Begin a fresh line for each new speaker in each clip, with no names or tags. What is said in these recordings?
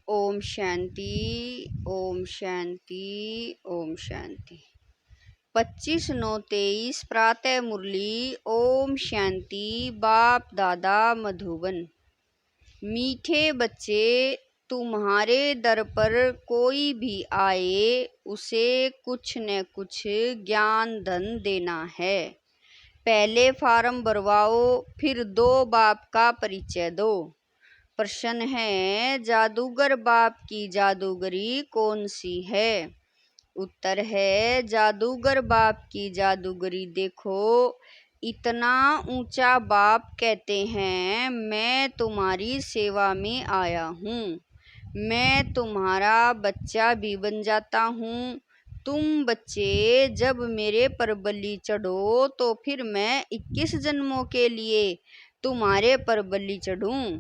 ओम शांति, ओम शांति, ओम शांति। 25/9/23 प्रातः मुरली। ओम शांति। बाप दादा मधुबन। मीठे बच्चे, तुम्हारे दर पर कोई भी आए उसे कुछ न कुछ ज्ञान धन देना है। पहले फार्म भरवाओ, फिर 2 बाप का परिचय दो। प्रश्न है, जादूगर बाप की जादूगरी कौन सी है? उत्तर है, जादूगर बाप की जादूगरी देखो। इतना ऊंचा बाप कहते हैं, मैं तुम्हारी सेवा में आया हूँ। मैं तुम्हारा बच्चा भी बन जाता हूँ। तुम बच्चे जब मेरे पर बलि चढ़ो तो फिर मैं 21 जन्मों के लिए तुम्हारे पर बलि चढ़ूं।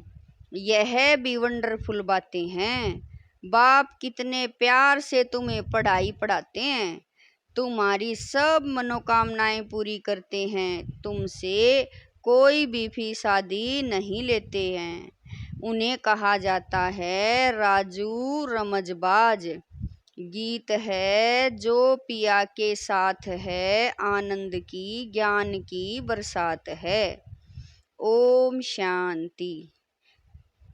यह भी वंडरफुल बातें हैं। बाप कितने प्यार से तुम्हें पढ़ाई पढ़ाते हैं, तुम्हारी सब मनोकामनाएं पूरी करते हैं। तुमसे कोई भी फीस आदि नहीं लेते हैं। उन्हें कहा जाता है राजू रमजबाज। गीत है, जो पिया के साथ है, आनंद की ज्ञान की बरसात है। ओम शांति।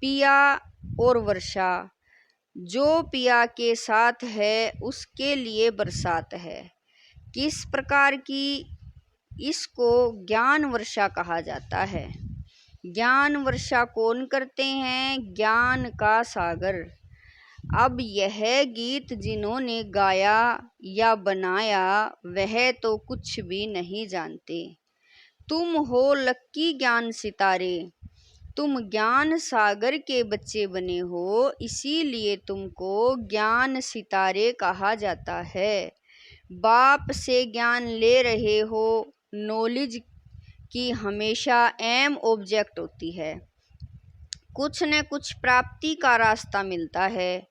पिया और वर्षा, जो पिया के साथ है उसके लिए बरसात है। किस प्रकार की? इसको ज्ञान वर्षा कहा जाता है। ज्ञान वर्षा कौन करते हैं? ज्ञान का सागर। अब यह गीत जिन्होंने गाया या बनाया वह तो कुछ भी नहीं जानते। तुम हो लक्की ज्ञान सितारे। तुम ज्ञान सागर के बच्चे बने हो, इसीलिए तुमको ज्ञान सितारे कहा जाता है। बाप से ज्ञान ले रहे हो। नॉलेज की हमेशा एम ऑब्जेक्ट होती है। कुछ न कुछ प्राप्ति का रास्ता मिलता है।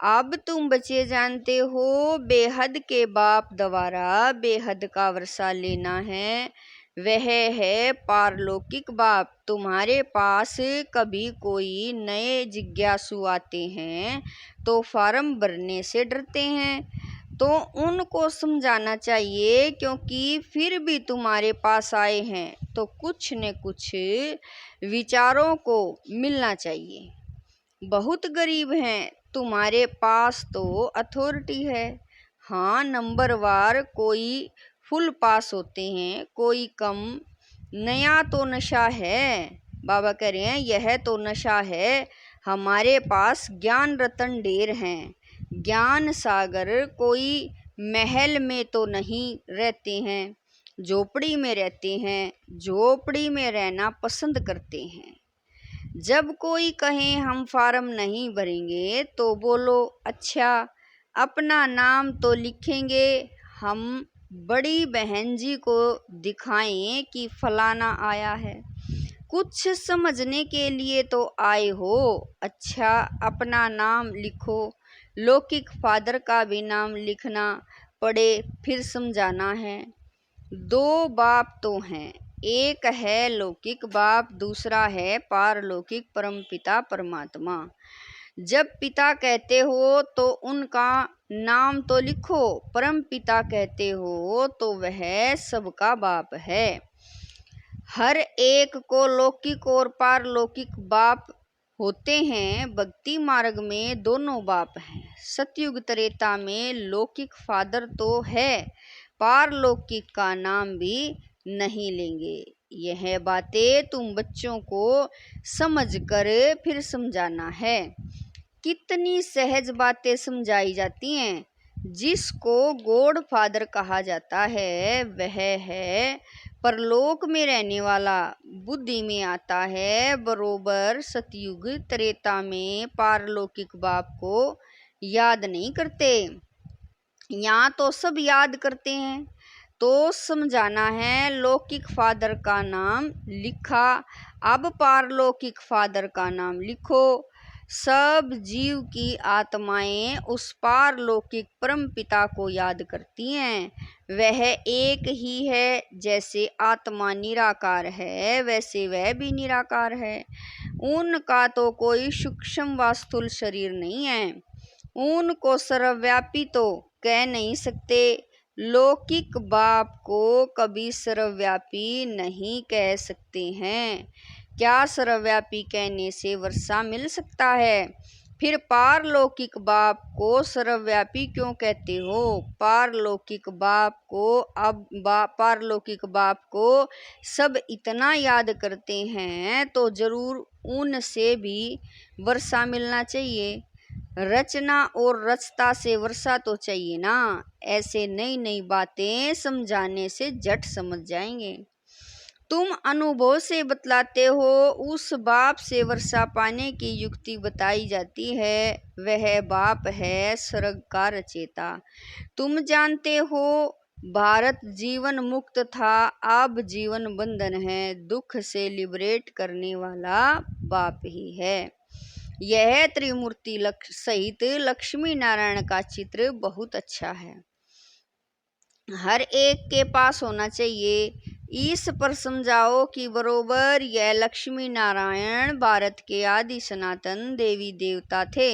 अब तुम बच्चे जानते हो, बेहद के बाप द्वारा बेहद का वर्षा लेना है। वह है पारलौकिक बाप। तुम्हारे पास कभी कोई नए जिज्ञासु आते हैं तो फार्म भरने से डरते हैं, तो उनको समझाना चाहिए, क्योंकि फिर भी तुम्हारे पास आए हैं तो कुछ न कुछ विचारों को मिलना चाहिए। बहुत गरीब हैं, तुम्हारे पास तो अथॉरिटी है। हाँ, नंबरवार कोई फुल पास होते हैं, कोई कम। नया तो नशा है। बाबा कह रहे हैं, यह तो नशा है। हमारे पास ज्ञान रतन ढेर हैं। ज्ञान सागर कोई महल में तो नहीं रहते हैं, झोपड़ी में रहते हैं। झोपड़ी में रहना पसंद करते हैं। जब कोई कहे हम फार्म नहीं भरेंगे तो बोलो, अच्छा अपना नाम तो लिखेंगे। हम बड़ी बहन जी को दिखाएं कि फलाना आया है। कुछ समझने के लिए तो आए हो। अच्छा अपना नाम लिखो। लौकिक फादर का भी नाम लिखना पड़े, फिर समझाना है। 2 बाप तो हैं, एक है लौकिक बाप, दूसरा है पारलौकिक परमपिता परमात्मा। जब पिता कहते हो तो उनका नाम तो लिखो। परम पिता कहते हो तो वह सबका बाप है। हर एक को लौकिक और पारलौकिक बाप होते हैं। भक्ति मार्ग में दोनों बाप हैं। सतयुग त्रेता में लौकिक फादर तो है, पारलौकिक का नाम भी नहीं लेंगे। यह बातें तुम बच्चों को समझकर फिर समझाना है। कितनी सहज बातें समझाई जाती हैं। जिसको गॉड फादर कहा जाता है वह है परलोक में रहने वाला, बुद्धि में आता है। बरोबर सतयुग त्रेता में पारलौकिक बाप को याद नहीं करते। यहाँ तो सब याद करते हैं। तो समझाना है, लौकिक फादर का नाम लिखा, अब पारलौकिक फादर का नाम लिखो। सब जीव की आत्माएं उस पारलौकिक परम पिता को याद करती हैं। वह एक ही है। जैसे आत्मा निराकार है वैसे वह भी निराकार है। उनका तो कोई सूक्ष्म व स्थूल शरीर नहीं है। उनको सर्वव्यापी तो कह नहीं सकते। लौकिक बाप को कभी सर्वव्यापी नहीं कह सकते हैं। क्या सर्वव्यापी कहने से वर्षा मिल सकता है? फिर पारलौकिक बाप को सर्वव्यापी क्यों कहते हो? पारलौकिक बाप को सब इतना याद करते हैं तो जरूर उनसे भी वर्षा मिलना चाहिए। रचना और रचता से वर्षा तो चाहिए ना। ऐसे नई नई बातें समझाने से झट समझ जाएंगे। तुम अनुभव से बतलाते हो। उस बाप से वर्षा पाने की युक्ति बताई जाती है। वह बाप है स्वर्ग का रचेता। तुम जानते हो भारत जीवन मुक्त था, अब जीवन बंधन है। दुख से लिबरेट करने वाला बाप ही है। यह त्रिमूर्ति सहित लक्ष्मी नारायण का चित्र बहुत अच्छा है। हर एक के पास होना चाहिए। इस पर समझाओ कि बरोबर यह लक्ष्मी नारायण भारत के आदि सनातन देवी देवता थे।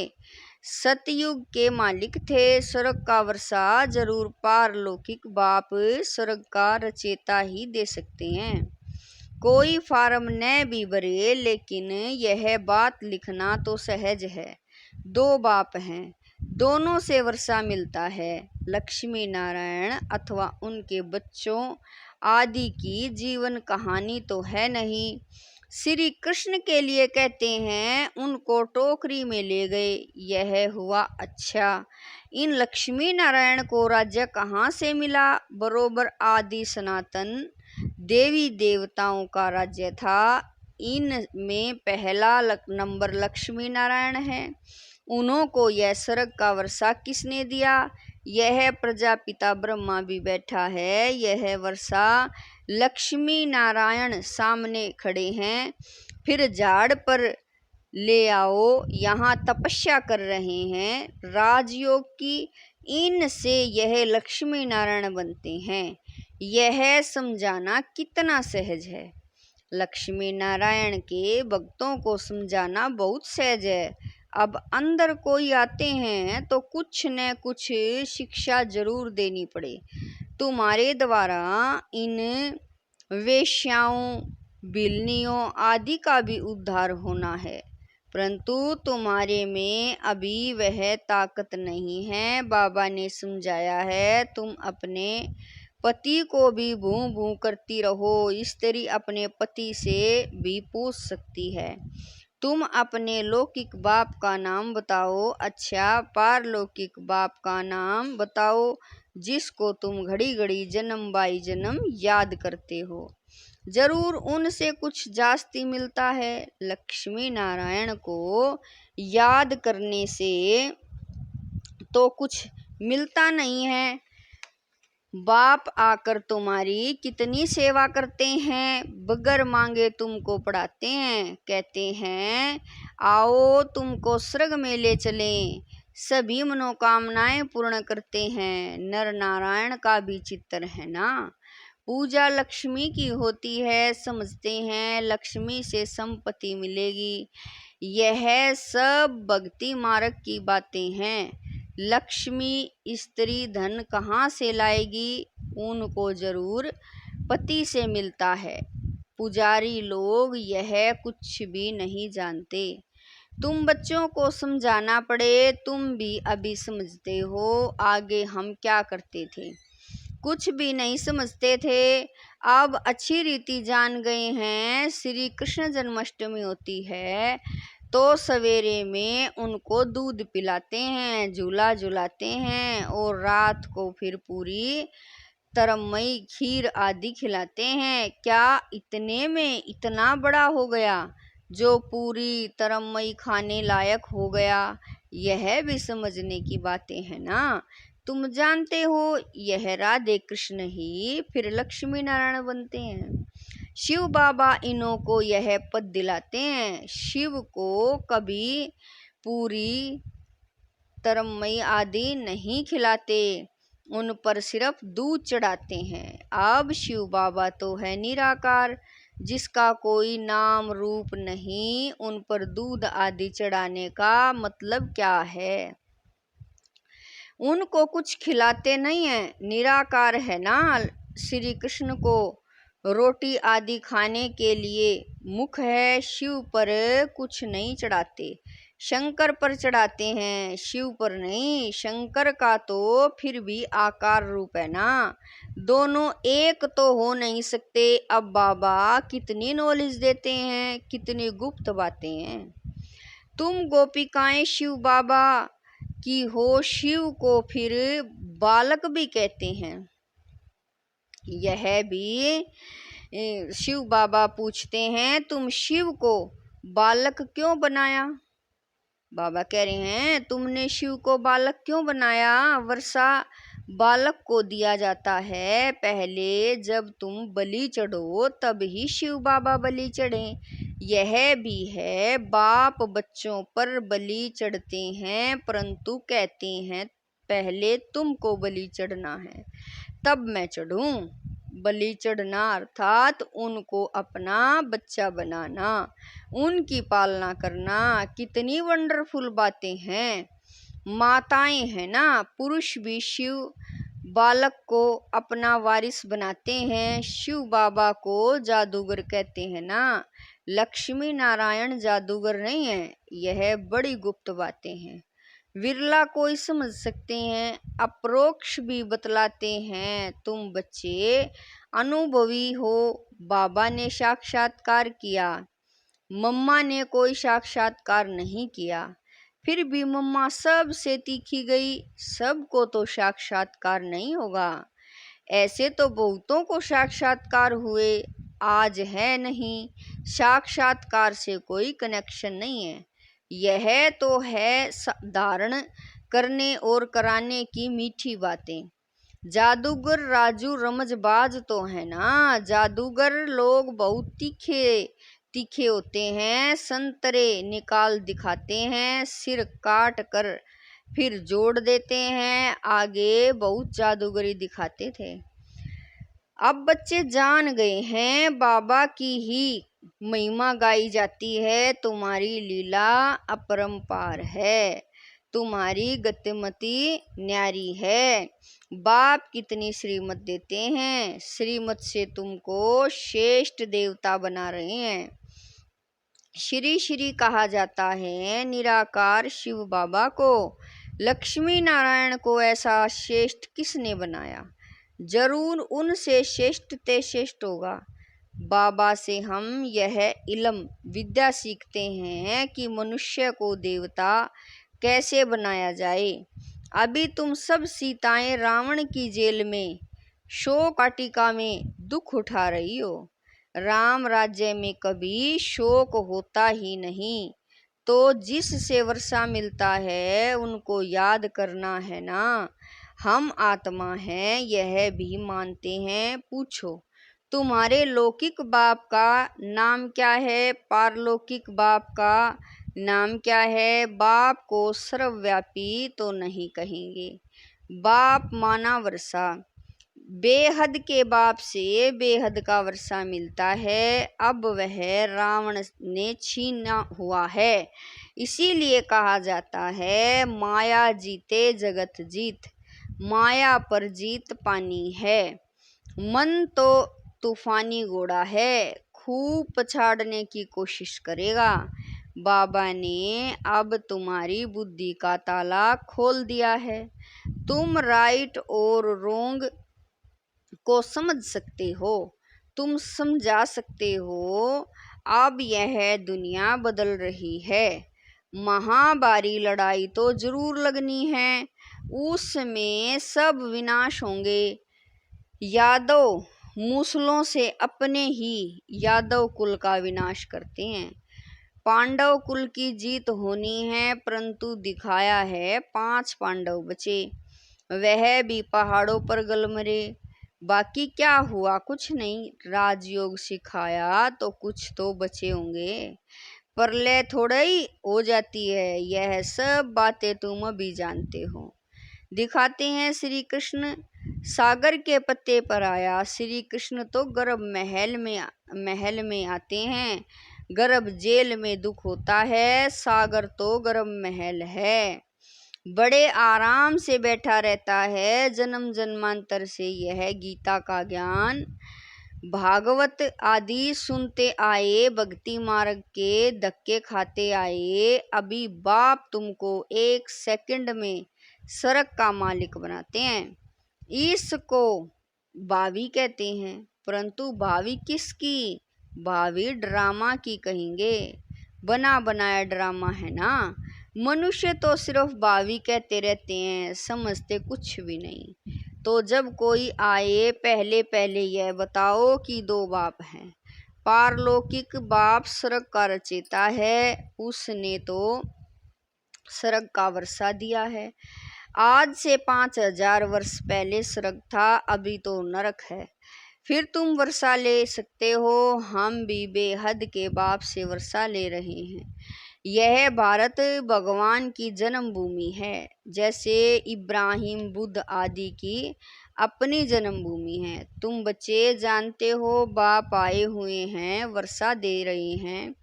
सतयुग के मालिक थे। स्वर्ग का वर्षा जरूर पारलौकिक बाप स्वर्ग का रचेता ही दे सकते हैं। कोई फार्म न भी भरे, लेकिन यह बात लिखना तो सहज है। दो बाप हैं, दोनों से वर्षा मिलता है। लक्ष्मी नारायण अथवा उनके बच्चों आदि की जीवन कहानी तो है नहीं। श्री कृष्ण के लिए कहते हैं उनको टोकरी में ले गए। यह हुआ अच्छा। इन लक्ष्मी नारायण को राज्य कहाँ से मिला? बरोबर आदि सनातन देवी देवताओं का राज्य था। इनमें पहला नंबर लक्ष्मी नारायण है। उन्हों को यह स्वर्ग का वर्षा किसने दिया? यह प्रजापिता ब्रह्मा भी बैठा है। यह वर्षा लक्ष्मी नारायण सामने खड़े हैं। फिर झाड़ पर ले आओ, यहाँ तपस्या कर रहे हैं राजयोग की। इनसे यह लक्ष्मी नारायण बनते हैं। यह समझाना कितना सहज है। लक्ष्मी नारायण के भक्तों को समझाना बहुत सहज है। अब अंदर कोई आते हैं तो कुछ न कुछ शिक्षा जरूर देनी पड़े। तुम्हारे द्वारा इन वेश्याओं, बिल्लियों आदि का भी उद्धार होना है, परंतु तुम्हारे में अभी वह ताकत नहीं है। बाबा ने समझाया है तुम अपने पति को भी भू भू करती रहो। स्त्री अपने पति से भी पूछ सकती है। तुम अपने लौकिक बाप का नाम बताओ। अच्छा, पारलौकिक बाप का नाम बताओ जिसको तुम घड़ी घड़ी जन्म बाई जन्म याद करते हो। जरूर उनसे कुछ जास्ती मिलता है। लक्ष्मी नारायण को याद करने से तो कुछ मिलता नहीं है। बाप आकर तुम्हारी कितनी सेवा करते हैं। बगैर मांगे तुमको पढ़ाते हैं। कहते हैं आओ तुमको स्वर्ग में ले चलें। सभी मनोकामनाएं पूर्ण करते हैं। नर नारायण का भी चित्र है ना। पूजा लक्ष्मी की होती है। समझते हैं लक्ष्मी से संपत्ति मिलेगी। यह सब भक्ति मार्ग की बातें हैं। लक्ष्मी स्त्री धन कहाँ से लाएगी? उनको जरूर पति से मिलता है। पुजारी लोग यह कुछ भी नहीं जानते। तुम बच्चों को समझाना पड़े। तुम भी अभी समझते हो। आगे हम क्या करते थे? कुछ भी नहीं समझते थे। अब अच्छी रीति जान गए हैं। श्री कृष्ण जन्माष्टमी होती है तो सवेरे में उनको दूध पिलाते हैं, झूला झुलाते हैं और रात को फिर पूरी तरमई खीर आदि खिलाते हैं। क्या इतने में इतना बड़ा हो गया जो पूरी तरमई खाने लायक हो गया? यह भी समझने की बातें हैं ना। तुम जानते हो यह राधे कृष्ण ही फिर लक्ष्मी नारायण बनते हैं। शिव बाबा इन्हों को यह पद दिलाते हैं। शिव को कभी पूरी तरमई आदि नहीं खिलाते, उन पर सिर्फ दूध चढ़ाते हैं। अब शिव बाबा तो है निराकार, जिसका कोई नाम रूप नहीं, उन पर दूध आदि चढ़ाने का मतलब क्या है? उनको कुछ खिलाते नहीं है, निराकार है ना। श्री कृष्ण को रोटी आदि खाने के लिए मुख है, शिव पर कुछ नहीं चढ़ाते, शंकर पर चढ़ाते हैं, शिव पर नहीं। शंकर का तो फिर भी आकार रूप है ना, दोनों एक तो हो नहीं सकते। अब बाबा कितनी नॉलेज देते हैं, कितनी गुप्त बातें हैं। तुम गोपिकाएं शिव बाबा की हो, शिव को फिर बालक भी कहते हैं। यह भी शिव बाबा पूछते हैं, तुम शिव को बालक क्यों बनाया? बाबा कह रहे हैं, तुमने शिव को बालक क्यों बनाया? वर्षा बालक को दिया जाता है, पहले जब तुम बलि चढ़ो तब ही शिव बाबा बलि चढ़े। यह भी है, बाप बच्चों पर बलि चढ़ते हैं, परंतु कहते हैं पहले तुमको बलि चढ़ना है तब मैं चढ़ूं। बलि चढ़ना अर्थात उनको अपना बच्चा बनाना, उनकी पालना करना। कितनी वंडरफुल बातें हैं। माताएं हैं ना, पुरुष भी शिव बालक को अपना वारिस बनाते हैं। शिव बाबा को जादूगर कहते हैं ना, लक्ष्मी नारायण जादूगर नहीं है। यह बड़ी गुप्त बातें हैं, विरला कोई समझ सकते हैं, अप्रोक्ष भी बतलाते हैं। तुम बच्चे अनुभवी हो, बाबा ने साक्षात्कार किया, मम्मा ने कोई साक्षात्कार नहीं किया, फिर भी मम्मा सबसे तीखी गई। सबको तो साक्षात्कार नहीं होगा, ऐसे तो बहुतों को साक्षात्कार हुए, आज है नहीं। साक्षात्कार से कोई कनेक्शन नहीं है, यह तो है धारण करने और कराने की मीठी बातें। जादूगर राजू रमजबाज तो है ना, जादूगर लोग बहुत तीखे तीखे होते हैं, संतरे निकाल दिखाते हैं, सिर काट कर फिर जोड़ देते हैं। आगे बहुत जादूगरी दिखाते थे, अब बच्चे जान गए हैं, बाबा की ही महिमा गाई जाती है। तुम्हारी लीला अपरंपार है, तुम्हारी गतिमति न्यारी है। बाप कितनी श्रीमत देते हैं, श्रीमत से तुमको श्रेष्ठ देवता बना रहे हैं। श्री श्री कहा जाता है निराकार शिव बाबा को। लक्ष्मी नारायण को ऐसा श्रेष्ठ किसने बनाया? जरूर उनसे श्रेष्ठ ते श्रेष्ठ होगा। बाबा से हम यह इल्म विद्या सीखते हैं कि मनुष्य को देवता कैसे बनाया जाए। अभी तुम सब सीताएं रावण की जेल में शोक वाटिका में दुख उठा रही हो। राम राज्य में कभी शोक होता ही नहीं, तो जिससे वर्षा मिलता है उनको याद करना है ना। हम आत्मा हैं, यह भी मानते हैं। पूछो तुम्हारे लौकिक बाप का नाम क्या है, पारलौकिक बाप का नाम क्या है? बाप को सर्वव्यापी तो नहीं कहेंगे, बाप माना वर्षा, बेहद के बाप से बेहद का वर्षा मिलता है। अब वह रावण ने छीना हुआ है, इसीलिए कहा जाता है माया जीते जगत जीत। माया पर जीत पानी है। मन तो तूफानी घोड़ा है, खूब पछाड़ने की कोशिश करेगा। बाबा ने अब तुम्हारी बुद्धि का ताला खोल दिया है, तुम राइट और रोंग को समझ सकते हो, तुम समझा सकते हो। अब यह दुनिया बदल रही है, महाभारी लड़ाई तो जरूर लगनी है, उसमें सब विनाश होंगे। यादव मूसलों से अपने ही यादव कुल का विनाश करते हैं। पांडव कुल की जीत होनी है, परंतु दिखाया है 5 पांडव बचे, वह भी पहाड़ों पर गल मरे। बाकी क्या हुआ? कुछ नहीं। राजयोग सिखाया तो कुछ तो बचे होंगे, प्रलय थोड़ा ही हो जाती है। यह सब बातें तुम अभी जानते हो। दिखाते हैं श्री कृष्ण सागर के पत्ते पर आया। श्री कृष्ण तो गर्भ महल में आते हैं। गर्भ जेल में दुख होता है, सागर तो गर्भ महल है। बड़े आराम से बैठा रहता है, जन्म जन्मांतर से यह गीता का ज्ञान भागवत आदि सुनते आए, भक्ति मार्ग के धक्के खाते आए। अभी बाप तुमको 1 सेकंड में सड़क का मालिक बनाते हैं। इसको भावी कहते हैं, परंतु भावी किसकी? भावी ड्रामा की कहेंगे। बना बनाया ड्रामा है ना। मनुष्य तो सिर्फ भावी कहते रहते हैं, समझते कुछ भी नहीं। तो जब कोई आए, पहले पहले यह बताओ कि 2 बाप हैं। पारलौकिक बाप स्वर्ग का रचयिता है, उसने तो स्वर्ग का वर्षा दिया है। आज से 5000 वर्ष पहले स्वर्ग था, अभी तो नरक है। फिर तुम वर्षा ले सकते हो, हम भी बेहद के बाप से वर्षा ले रहे हैं। यह भारत भगवान की जन्मभूमि है, जैसे इब्राहिम बुद्ध आदि की अपनी जन्मभूमि है। तुम बच्चे जानते हो, बाप आए हुए हैं, वर्षा दे रहे हैं।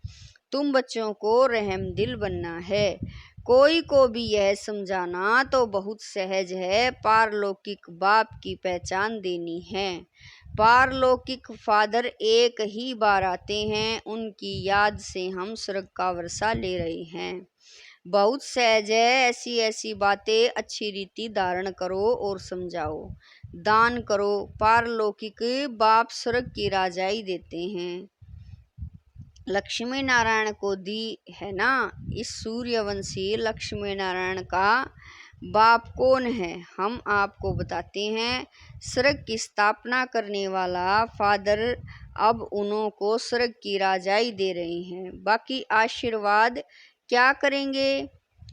तुम बच्चों को रहमदिल बनना है। कोई को भी यह समझाना तो बहुत सहज है। पारलौकिक बाप की पहचान देनी है। पारलौकिक फादर एक ही बार आते हैं, उनकी याद से हम स्वर्ग का वर्षा ले रहे हैं। बहुत सहज है। ऐसी ऐसी बातें अच्छी रीति धारण करो और समझाओ। दान करो। पारलौकिक बाप स्वर्ग की राजाई देते हैं। लक्ष्मी नारायण को दी है ना। इस सूर्यवंशी लक्ष्मी नारायण का बाप कौन है, हम आपको बताते हैं। स्वर्ग की स्थापना करने वाला फादर अब उन्हों को स्वर्ग की राजाई दे रहे हैं। बाकी आशीर्वाद क्या करेंगे?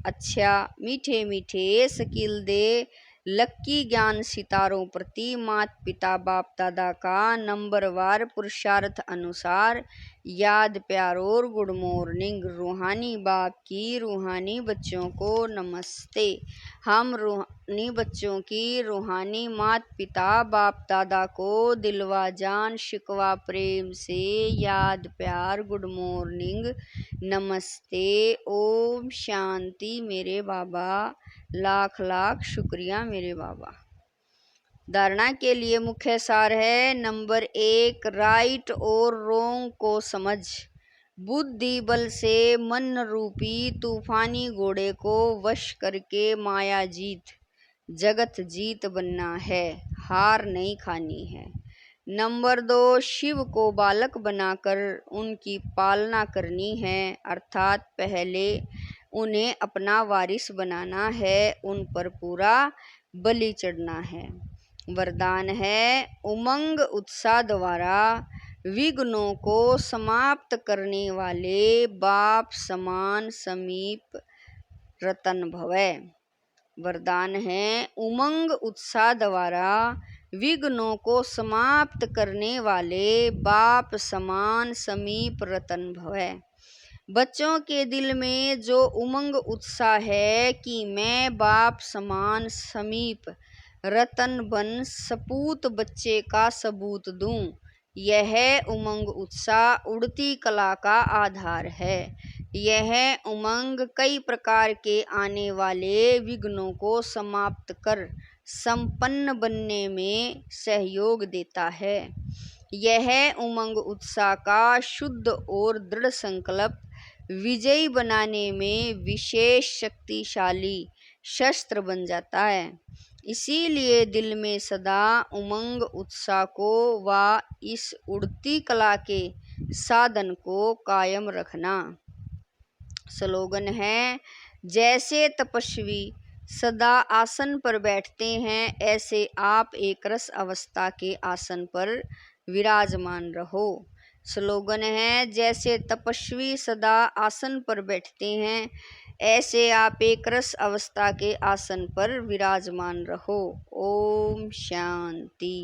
अच्छा, मीठे मीठे शकील दे लक्की ज्ञान सितारों प्रति मात पिता बाप दादा का नंबरवार पुरुषार्थ अनुसार याद प्यार और गुड मॉर्निंग। रूहानी बाप की रूहानी बच्चों को नमस्ते। हम रूहानी बच्चों की रूहानी मात पिता बाप दादा को दिलवा जान शिकवा प्रेम से याद प्यार गुड मॉर्निंग नमस्ते। ओम शांति मेरे बाबा। लाख लाख शुक्रिया मेरे बाबा। धारणा के लिए मुख्य सार है। नंबर 1, राइट और रोंग को समझ। बुद्धि बल से मन रूपी तूफानी घोड़े को वश करके माया जीत जगत जीत बनना है, हार नहीं खानी है। नंबर 2, शिव को बालक बनाकर उनकी पालना करनी है, अर्थात पहले उन्हें अपना वारिस बनाना है, उन पर पूरा बलि चढ़ना है। वरदान है, उमंग उत्साह द्वारा विघ्नों को समाप्त करने वाले बाप समान समीप रतन भवै। वरदान है, उमंग उत्साह द्वारा विघ्नों को समाप्त करने वाले बाप समान समीप रतन भवै। बच्चों के दिल में जो उमंग उत्साह है कि मैं बाप समान समीप रतन बन सपूत बच्चे का सबूत दूं, यह उमंग उत्साह उड़ती कला का आधार है। यह उमंग कई प्रकार के आने वाले विघ्नों को समाप्त कर संपन्न बनने में सहयोग देता है। यह उमंग उत्साह का शुद्ध और दृढ़ संकल्प विजयी बनाने में विशेष शक्तिशाली शस्त्र बन जाता है। इसीलिए दिल में सदा उमंग उत्साह को व इस उड़ती कला के साधन को कायम रखना। स्लोगन है, जैसे तपस्वी सदा आसन पर बैठते हैं, ऐसे आप एक रस अवस्था के आसन पर विराजमान रहो। स्लोगन है, जैसे तपस्वी सदा आसन पर बैठते हैं, ऐसे आप एक रस अवस्था के आसन पर विराजमान रहो। ओम शांति।